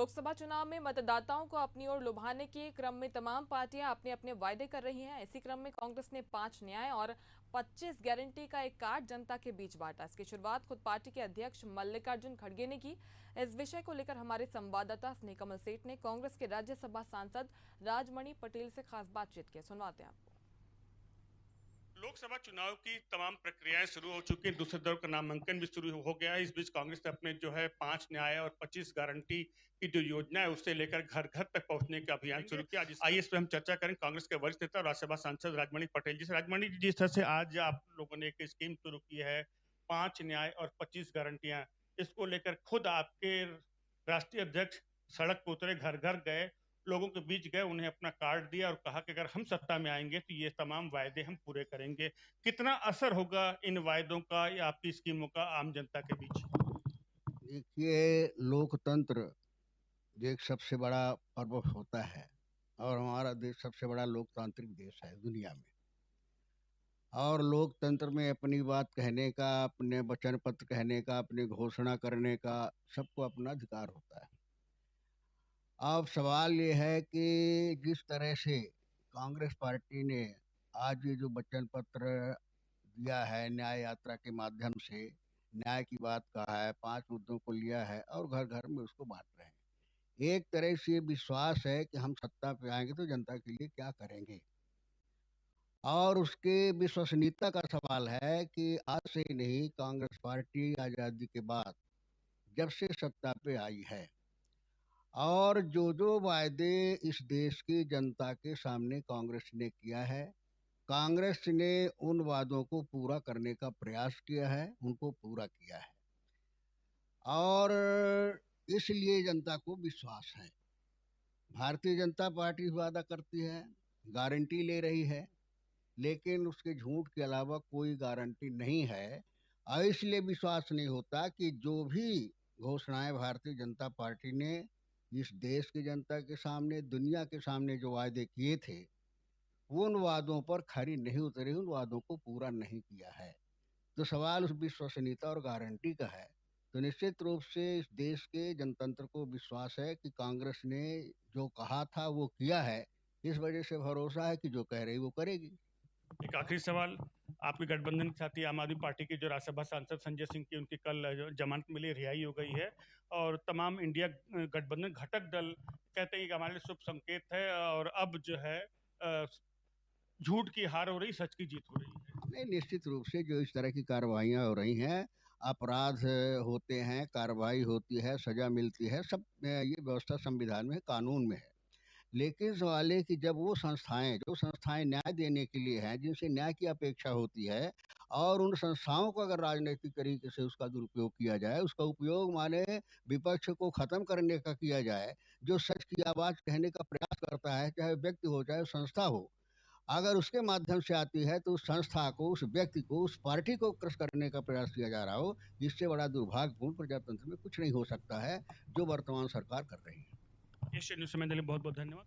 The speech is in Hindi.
लोकसभा चुनाव में मतदाताओं को अपनी ओर लुभाने के क्रम में तमाम पार्टियां अपने अपने वायदे कर रही हैं। इसी क्रम में कांग्रेस ने 5 न्याय और 25 गारंटी का एक कार्ड जनता के बीच बांटा। इसकी शुरुआत खुद पार्टी के अध्यक्ष मल्लिकार्जुन खड़गे ने की। इस विषय को लेकर हमारे संवाददाता स्नेहकमल सेठ ने कांग्रेस के राज्यसभा सांसद राजमणि पटेल से खास बातचीत की। सुनवाते हैं आपको। लोकसभा चुनाव की तमाम प्रक्रियाएं शुरू हो चुकी हैं। दूसरे दौर का नामांकन भी शुरू हो गया है। इस बीच कांग्रेस ने अपने जो है 5 न्याय और 25 गारंटी की जो योजना है उससे लेकर घर घर तक पहुंचने का अभियान शुरू किया। आइए इस पर हम चर्चा करें कांग्रेस के वरिष्ठ नेता और राज्यसभा सांसद राजमणि पटेल जी से। राजमणि जी, जिस तरह से आज आप लोगों ने एक स्कीम शुरू की है 5 न्याय और 25 गारंटियां, इसको लेकर खुद आपके राष्ट्रीय अध्यक्ष सड़क पर उतरे, घर घर गए, लोगों के बीच गए, उन्हें अपना कार्ड दिया और कहा कि अगर हम सत्ता में आएंगे तो ये तमाम वायदे हम पूरे करेंगे। कितना असर होगा इन वायदों का या आपकी स्कीमों का आम जनता के बीच? देखिए, लोकतंत्र जो एक सबसे बड़ा पर्व होता है और हमारा देश सबसे बड़ा लोकतांत्रिक देश है दुनिया में। और लोकतंत्र में अपनी बात कहने का, अपने वचन पत्र कहने का, अपनी घोषणा करने का सबको अपना अधिकार होता है। अब सवाल ये है कि जिस तरह से कांग्रेस पार्टी ने आज ये जो वचन पत्र दिया है, न्याय यात्रा के माध्यम से न्याय की बात कहा है, 5 मुद्दों को लिया है और घर घर में उसको बांट रहे हैं। एक तरह से ये विश्वास है कि हम सत्ता पे आएंगे तो जनता के लिए क्या करेंगे, और उसके विश्वसनीयता का सवाल है कि आज से नहीं, कांग्रेस पार्टी आज़ादी के बाद जब से सत्ता पे आई है और जो जो वायदे इस देश की जनता के सामने कांग्रेस ने किया है, कांग्रेस ने उन वादों को पूरा करने का प्रयास किया है, उनको पूरा किया है और इसलिए जनता को विश्वास है। भारतीय जनता पार्टी वादा करती है, गारंटी ले रही है, लेकिन उसके झूठ के अलावा कोई गारंटी नहीं है और इसलिए विश्वास नहीं होता कि जो भी घोषणाएं भारतीय जनता पार्टी ने इस देश की जनता के सामने, दुनिया के सामने जो वायदे किए थे, उन वादों पर खरी नहीं उतरी, उन वादों को पूरा नहीं किया है। तो सवाल उस विश्वसनीयता और गारंटी का है। तो निश्चित रूप से इस देश के जनतंत्र को विश्वास है कि कांग्रेस ने जो कहा था वो किया है। इस वजह से भरोसा है कि जो कह रही वो करेगी। एक आखिरी सवाल, आपके गठबंधन के साथी आम आदमी पार्टी के जो राज्यसभा सांसद संजय सिंह की उनकी कल जमानत मिली, रिहाई हो गई है और तमाम इंडिया गठबंधन घटक दल कहते हैं कि हमारे लिए शुभ संकेत है और अब जो है झूठ की हार हो रही, सच की जीत हो रही है। नहीं, निश्चित रूप से जो इस तरह की कार्रवाइयाँ हो रही हैं, अपराध होते हैं, कार्रवाई होती है, सजा मिलती है, सब ये व्यवस्था संविधान में है, कानून में है। लेकिन सवाल है कि जब वो संस्थाएं, जो संस्थाएं न्याय देने के लिए हैं, जिनसे न्याय की अपेक्षा होती है, और उन संस्थाओं को अगर राजनीतिक तरीके से उसका दुरुपयोग किया जाए, उसका उपयोग माने विपक्ष को खत्म करने का किया जाए, जो सच की आवाज़ कहने का प्रयास करता है, चाहे व्यक्ति हो चाहे संस्था हो, अगर उसके माध्यम से आती है तो उस संस्था को, उस व्यक्ति को, उस पार्टी को क्रश करने का प्रयास किया जा रहा हो, इससे बड़ा दुर्भाग्यपूर्ण प्रजातंत्र में कुछ नहीं हो सकता है जो वर्तमान सरकार कर रही है। एशियन न्यूज़ समय के लिए बहुत बहुत धन्यवाद।